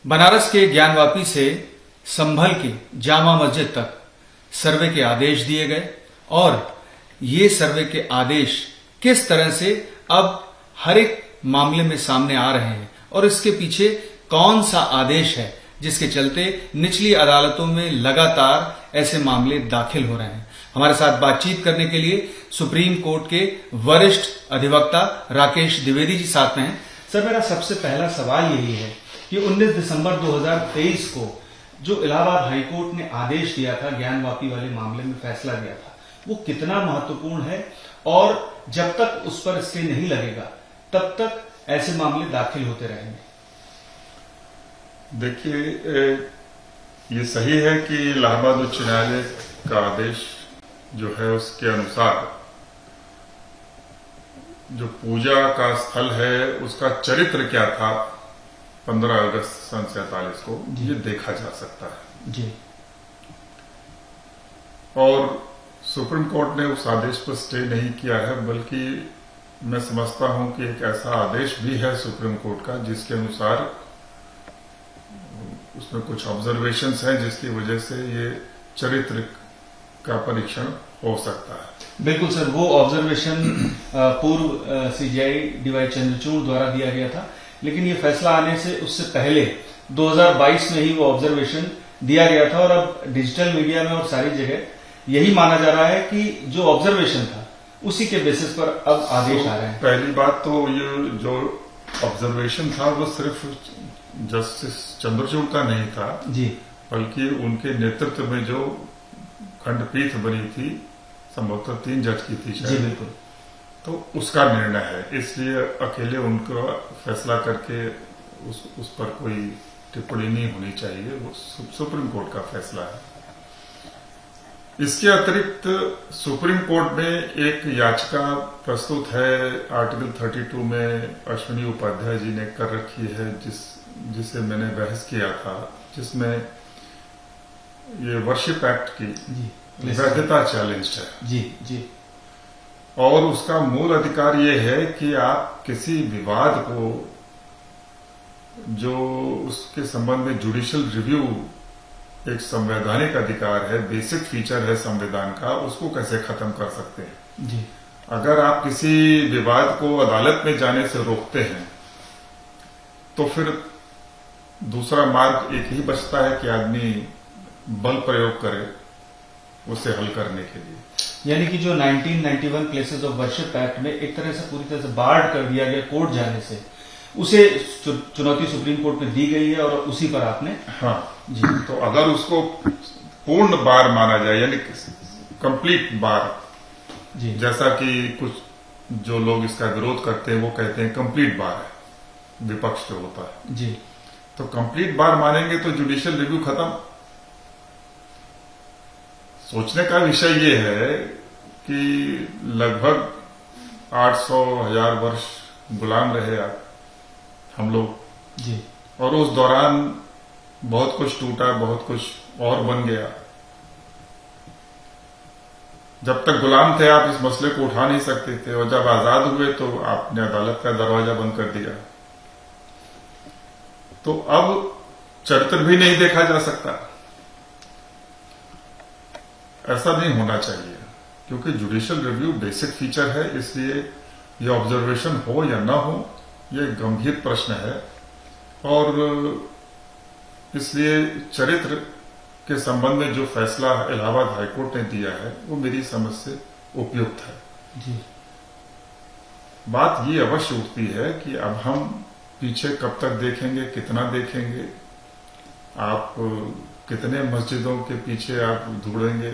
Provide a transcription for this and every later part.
बनारस के ज्ञानवापी से संभल के जामा मस्जिद तक सर्वे के आदेश दिए गए और ये सर्वे के आदेश किस तरह से अब हर एक मामले में सामने आ रहे हैं और इसके पीछे कौन सा आदेश है जिसके चलते निचली अदालतों में लगातार ऐसे मामले दाखिल हो रहे हैं। हमारे साथ बातचीत करने के लिए सुप्रीम कोर्ट के वरिष्ठ अधिवक्ता राकेश द्विवेदी जी साथ में हैं। सर, मेरा सबसे पहला सवाल यही है कि 19 दिसंबर 2023 को जो इलाहाबाद हाईकोर्ट ने आदेश दिया था, ज्ञानवापी वाले मामले में फैसला दिया था, वो कितना महत्वपूर्ण है और जब तक उस पर स्टे नहीं लगेगा तब तक ऐसे मामले दाखिल होते रहेंगे। देखिए, ये सही है कि इलाहाबाद उच्च न्यायालय का आदेश जो है उसके अनुसार जो पूजा का स्थल है उसका चरित्र क्या था 15 अगस्त सन 47 को ये देखा जा सकता है जी। और सुप्रीम कोर्ट ने उस आदेश पर स्टे नहीं किया है, बल्कि मैं समझता हूं कि एक ऐसा आदेश भी है सुप्रीम कोर्ट का जिसके अनुसार उसमें कुछ ऑब्जर्वेशंस हैं जिसकी वजह से ये चरित्र का परीक्षण हो सकता है। बिल्कुल सर, वो ऑब्जर्वेशन पूर्व सीजीआई डीवाई चंद्रचूड़ द्वारा दिया गया था, लेकिन ये फैसला आने से उससे पहले 2022 में ही वो ऑब्जर्वेशन दिया गया था और अब डिजिटल मीडिया में और सारी जगह यही माना जा रहा है कि जो ऑब्जर्वेशन था उसी के बेसिस पर अब आदेश आ रहे हैं। पहली बात तो ये जो ऑब्जर्वेशन था वो सिर्फ जस्टिस चंद्रचूड़ का नहीं था जी, बल्कि उनके नेतृत्व में जो खंडपीठ बनी थी, संभवतः 3 जज की थी शायद, जी बिल्कुल, तो उसका निर्णय है, इसलिए अकेले उनको फैसला करके उस पर कोई टिप्पणी नहीं होनी चाहिए, वो सुप्रीम कोर्ट का फैसला है। इसके अतिरिक्त सुप्रीम कोर्ट में एक याचिका प्रस्तुत है आर्टिकल 32 में अश्विनी उपाध्याय जी ने कर रखी है, जिसे मैंने बहस किया था, जिसमें ये वर्शिप एक्ट की वैधता चैलेंज है जी जी। और उसका मूल अधिकार ये है कि आप किसी विवाद को जो उसके संबंध में जुडिशियल रिव्यू एक संवैधानिक अधिकार है, बेसिक फीचर है संविधान का, उसको कैसे खत्म कर सकते हैं जी। अगर आप किसी विवाद को अदालत में जाने से रोकते हैं तो फिर दूसरा मार्ग एक ही बचता है कि आदमी बल प्रयोग करे उसे हल करने के लिए। यानी कि जो 1991 प्लेसेस ऑफ वर्शिप एक्ट में एक तरह से पूरी तरह से बार्ड कर दिया गया कोर्ट जाने से, उसे चुनौती सुप्रीम कोर्ट में दी गई है और उसी पर आपने हाँ जी। तो अगर उसको पूर्ण बार माना जाए यानी कंप्लीट बार, जी, जैसा कि कुछ जो लोग इसका विरोध करते हैं वो कहते हैं कंप्लीट बार है, विपक्ष जो होता है जी, तो कंप्लीट बार मानेंगे तो जुडिशियल रिव्यू खत्म। सोचने का विषय ये है कि लगभग 800,000 वर्ष गुलाम रहे हम लोग जी, और उस दौरान बहुत कुछ टूटा, बहुत कुछ और बन गया। जब तक गुलाम थे आप इस मसले को उठा नहीं सकते थे और जब आजाद हुए तो आपने अदालत का दरवाजा बंद कर दिया। तो अब चरित्र भी नहीं देखा जा सकता, ऐसा नहीं होना चाहिए क्योंकि जुडिशियल रिव्यू बेसिक फीचर है, इसलिए ये ऑब्जर्वेशन हो या ना हो ये गंभीर प्रश्न है और इसलिए चरित्र के संबंध में जो फैसला इलाहाबाद हाईकोर्ट ने दिया है वो मेरी समझ से उपयुक्त है जी। बात ये अवश्य उठती है कि अब हम पीछे कब तक देखेंगे, कितना देखेंगे, आप कितने मस्जिदों के पीछे आप ढूंढेंगे,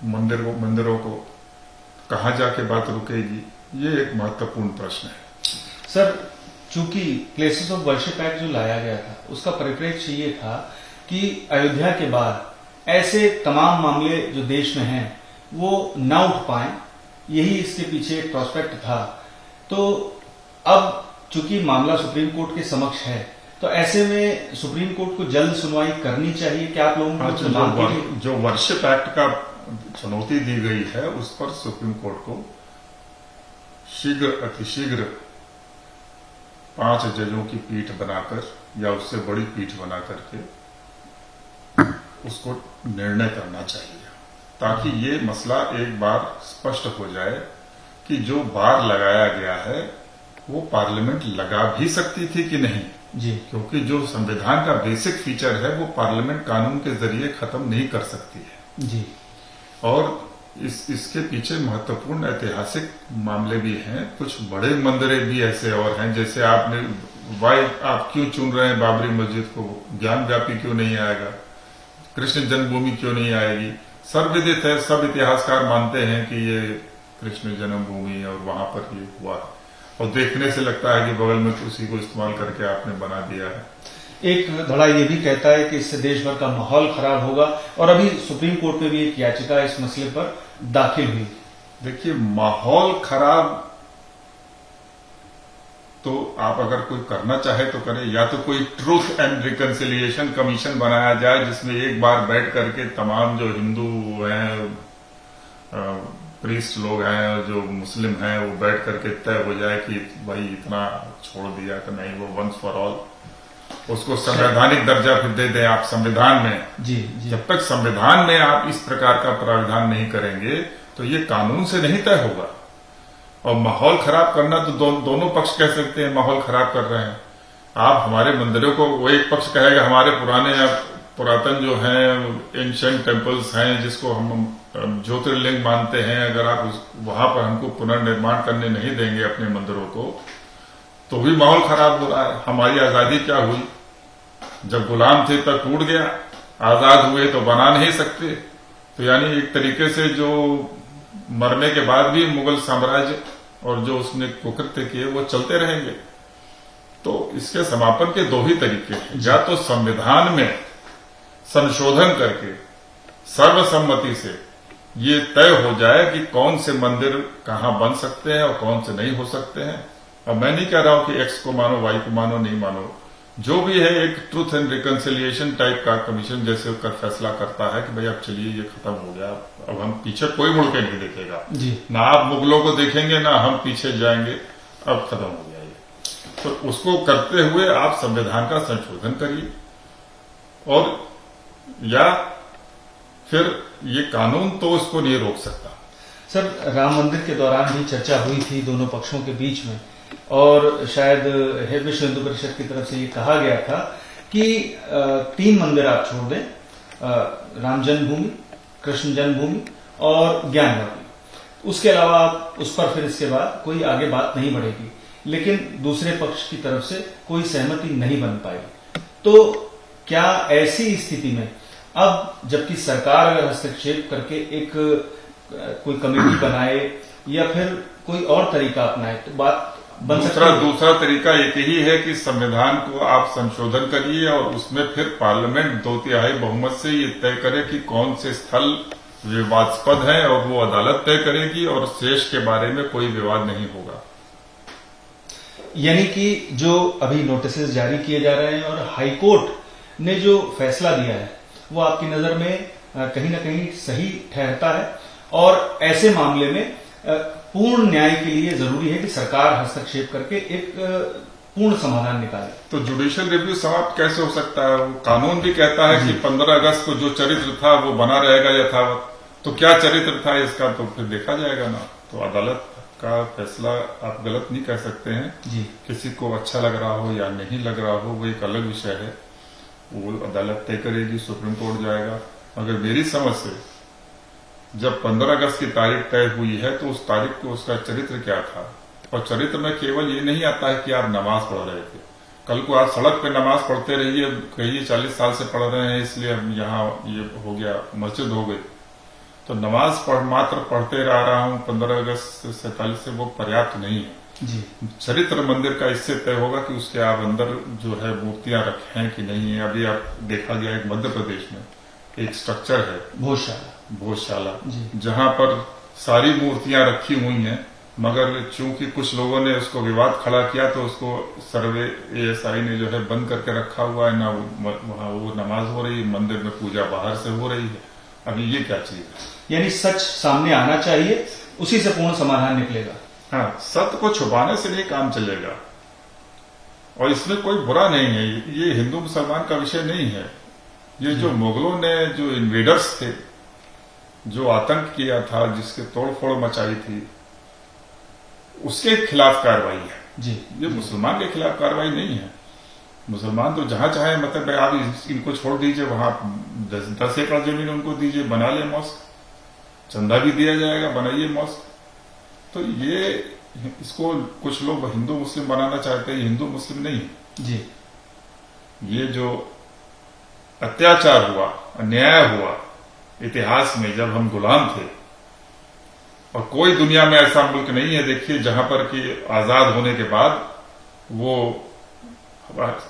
मंदिरों को कहां जाके बात रुकेगी, ये एक महत्वपूर्ण प्रश्न है। सर, चूंकि प्लेसेस ऑफ वर्शिप एक्ट जो लाया गया था उसका परिप्रेक्ष्य ये था कि अयोध्या के बाद ऐसे तमाम मामले जो देश में हैं वो न उठ पाए, यही इसके पीछे एक प्रोस्पेक्ट था। तो अब चूंकि मामला सुप्रीम कोर्ट के समक्ष है तो ऐसे में सुप्रीम कोर्ट को जल्द सुनवाई करनी चाहिए। क्या आप लोगों को जो वर्शिप एक्ट का चुनौती दी गई है उस पर सुप्रीम कोर्ट को शीघ्र अतिशीघ्र 5 जजों की पीठ बनाकर या उससे बड़ी पीठ बना करके उसको निर्णय करना चाहिए, ताकि ये मसला एक बार स्पष्ट हो जाए कि जो बार लगाया गया है वो पार्लियामेंट लगा भी सकती थी कि नहीं जी। क्योंकि जो संविधान का बेसिक फीचर है वो पार्लियामेंट कानून के जरिए खत्म नहीं कर सकती है जी। और इसके पीछे महत्वपूर्ण ऐतिहासिक मामले भी हैं, कुछ बड़े मंदिर भी ऐसे और हैं, जैसे आप क्यों चुन रहे हैं बाबरी मस्जिद को, ज्ञान व्यापी क्यों नहीं आएगा, कृष्ण जन्मभूमि क्यों नहीं आएगी। सर्वविदित है, सब इतिहासकार मानते हैं कि ये कृष्ण जन्मभूमि और वहां पर ये हुआ और देखने से लगता है कि बगल में उसी को इस्तेमाल करके आपने बना दिया है। एक धड़ा ये भी कहता है कि इससे देश भर का माहौल खराब होगा और अभी सुप्रीम कोर्ट में भी एक याचिका इस मसले पर दाखिल हुई। देखिए, माहौल खराब तो आप अगर कोई करना चाहे तो करे, या तो कोई ट्रूथ एंड रिकंसिलिएशन कमीशन बनाया जाए जिसमें एक बार बैठ करके तमाम जो हिंदू हैं, प्रीस्ट लोग हैं, जो मुस्लिम हैं, वो बैठ करके तय हो जाए कि भाई इतना छोड़ दिया तो नहीं, वो वंस फॉर ऑल उसको संवैधानिक दर्जा फिर दे दें आप संविधान में। जी, जी। जब तक संविधान में आप इस प्रकार का प्रावधान नहीं करेंगे तो ये कानून से नहीं तय होगा। और माहौल खराब करना तो दोनों पक्ष कह सकते हैं माहौल खराब कर रहे हैं। आप हमारे मंदिरों को, वो एक पक्ष कहेगा हमारे पुरातन जो हैं एंशिएंट टेम्पल्स हैं जिसको हम ज्योतिर्लिंग मानते हैं, अगर आप वहां पर हमको पुनर्निर्माण करने नहीं देंगे अपने मंदिरों को तो भी माहौल खराब हो रहा है। हमारी आजादी क्या हुई, जब गुलाम थे तब टूट गया, आजाद हुए तो बना नहीं सकते। तो यानी एक तरीके से जो मरने के बाद भी मुगल साम्राज्य और जो उसने कुकृत्य किए वो चलते रहेंगे। तो इसके समापन के दो ही तरीके हैं, या तो संविधान में संशोधन करके सर्वसम्मति से ये तय हो जाए कि कौन से मंदिर कहां बन सकते हैं और कौन से नहीं हो सकते हैं। अब मैं नहीं कह रहा हूं कि एक्स को मानो, वाई को मानो, नहीं मानो, जो भी है एक ट्रूथ एंड रिकंसिलिएशन टाइप का कमीशन जैसे कर फैसला करता है कि भाई अब चलिए ये खत्म हो गया, अब हम पीछे कोई मुड़ के नहीं देखेगा जी। ना आप मुगलों को देखेंगे ना हम पीछे जाएंगे, अब खत्म हो गया ये। तो उसको करते हुए आप संविधान का संशोधन करिए और या फिर ये कानून तो उसको नहीं रोक सकता। सर, राम मंदिर के दौरान भी चर्चा हुई थी दोनों पक्षों के बीच में और शायद विश्व हिंदू परिषद की तरफ से ये कहा गया था कि 3 मंदिर आप छोड़ दें, राम जन्मभूमि, कृष्ण जन्मभूमि और ज्ञान वापी, उसके अलावा आप उस पर फिर इसके बाद कोई आगे बात नहीं बढ़ेगी। लेकिन दूसरे पक्ष की तरफ से कोई सहमति नहीं बन पाई। तो क्या ऐसी स्थिति में अब जबकि सरकार अगर हस्तक्षेप करके एक कोई कमेटी बनाए या फिर कोई और तरीका अपनाए तो बात बन सकती है? दूसरा तरीका एक ही है कि संविधान को आप संशोधन करिए और उसमें फिर पार्लियामेंट 2/3 बहुमत से ये तय करे कि कौन से स्थल विवादास्पद हैं और वो अदालत तय करेगी और शेष के बारे में कोई विवाद नहीं होगा। यानी कि जो अभी नोटिस जारी किए जा रहे हैं और हाईकोर्ट ने जो फैसला दिया है वो आपकी नजर में कहीं ना कहीं सही ठहरता है और ऐसे मामले में पूर्ण न्याय के लिए जरूरी है कि सरकार हस्तक्षेप करके एक पूर्ण समाधान निकाले। तो जुडिशियल रिव्यू समाप्त कैसे हो सकता है? वो कानून भी कहता है कि 15 अगस्त को जो चरित्र था वो बना रहेगा यथावत। तो क्या चरित्र था इसका तो फिर देखा जाएगा ना। तो अदालत का फैसला आप गलत नहीं कह सकते हैं जी। किसी को अच्छा लग रहा हो या नहीं लग रहा हो वो एक अलग विषय है, वो अदालत तय करेगी, सुप्रीम कोर्ट जाएगा। मगर मेरी समझ से जब 15 अगस्त की तारीख तय हुई है तो उस तारीख को उसका चरित्र क्या था, और चरित्र में केवल ये नहीं आता है कि आप नमाज पढ़ रहे थे। कल को आप सड़क पे नमाज पढ़ते रहिए, कहिए 40 साल से पढ़ रहे हैं इसलिए अब यहाँ ये हो गया, मस्जिद हो गई। तो नमाज मात्र पढ़ते रहा हूं 15 अगस्त 47 से वो पर्याप्त नहीं है जी। चरित्र मंदिर का इससे तय होगा कि उसके आप अंदर जो है मूर्तियां रखे हैं कि नहीं है। अभी आप देखा गया एक मध्य प्रदेश में एक स्ट्रक्चर है भोजशाला जहां पर सारी मूर्तियां रखी हुई हैं, मगर चूंकि कुछ लोगों ने उसको विवाद खड़ा किया तो उसको सर्वे ASI ने जो है बंद करके रखा हुआ है ना, वहां वो नमाज हो रही है, मंदिर में पूजा बाहर से हो रही है। अभी ये क्या चीज है? यानी सच सामने आना चाहिए, उसी से पूर्ण समाधान निकलेगा। हाँ, सत्य को छुपाने से नहीं काम चलेगा। और इसमें कोई बुरा नहीं है, ये हिंदू मुसलमान का विषय नहीं है। ये जो मुगलों ने जो इन्वेडर्स थे, जो आतंक किया था, जिसके तोड़फोड़ मचाई थी, उसके खिलाफ कार्रवाई है जी। ये मुसलमान के खिलाफ कार्रवाई नहीं है। मुसलमान तो जहां चाहे, मतलब आप इनको छोड़ दीजिए, वहां 10 एकड़ जमीन उनको दीजिए, बना ले मॉस्क, चंदा भी दिया जाएगा, बनाइए मॉस्क। तो ये इसको कुछ लोग हिंदू मुस्लिम बनाना चाहते हैं, हिंदू मुस्लिम नहीं जी। ये जो अत्याचार हुआ, अन्याय हुआ इतिहास में, जब हम गुलाम थे, और कोई दुनिया में ऐसा मुल्क नहीं है, देखिए, जहां पर कि आजाद होने के बाद वो,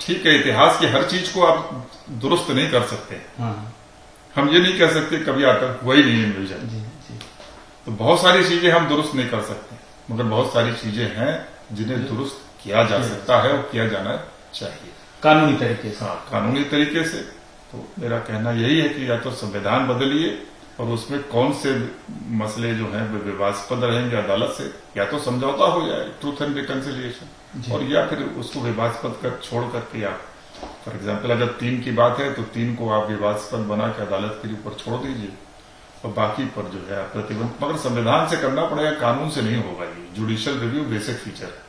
ठीक है, इतिहास की हर चीज को आप दुरुस्त नहीं कर सकते। हाँ। हम ये नहीं कह सकते कभी आतंक हुआ ही नहीं है म्यूजियम। जी जी। तो बहुत सारी चीजें हम दुरुस्त नहीं कर सकते, मगर बहुत सारी चीजें हैं जिन्हें दुरुस्त किया जा सकता है और किया जाना चाहिए कानूनी तरीके से। हाँ, कानूनी तरीके से। तो मेरा कहना यही है कि या तो संविधान बदलिए, और उसमें कौन से मसले जो हैं वे विवादास्पद रहेंगे अदालत से, या तो समझौता हो जाए, ट्रूथ एंड रिकंसिलिएशन, और या फिर उसको विवादास्पद कर छोड़ करके आप, फॉर एग्जाम्पल, अगर 3 की बात है तो 3 को आप विवादास्पद बना के अदालत के ऊपर छोड़ दीजिए, और बाकी पर जो है प्रतिबंध, मगर संविधान से करना पड़ेगा, कानून से नहीं होगा। ये जुडिशियल रिव्यू बेसिक फीचर है।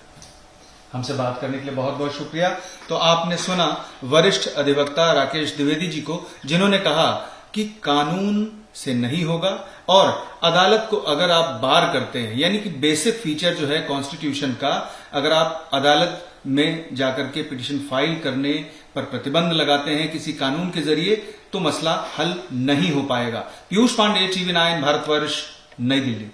हमसे बात करने के लिए बहुत बहुत शुक्रिया। तो आपने सुना वरिष्ठ अधिवक्ता राकेश द्विवेदी जी को, जिन्होंने कहा कि कानून से नहीं होगा, और अदालत को अगर आप बार करते हैं, यानी कि बेसिक फीचर जो है कॉन्स्टिट्यूशन का, अगर आप अदालत में जाकर के पिटीशन फाइल करने पर प्रतिबंध लगाते हैं किसी कानून के जरिए, तो मसला हल नहीं हो पाएगा। पीयूष पांडे, TV9 भारतवर्ष, नई दिल्ली।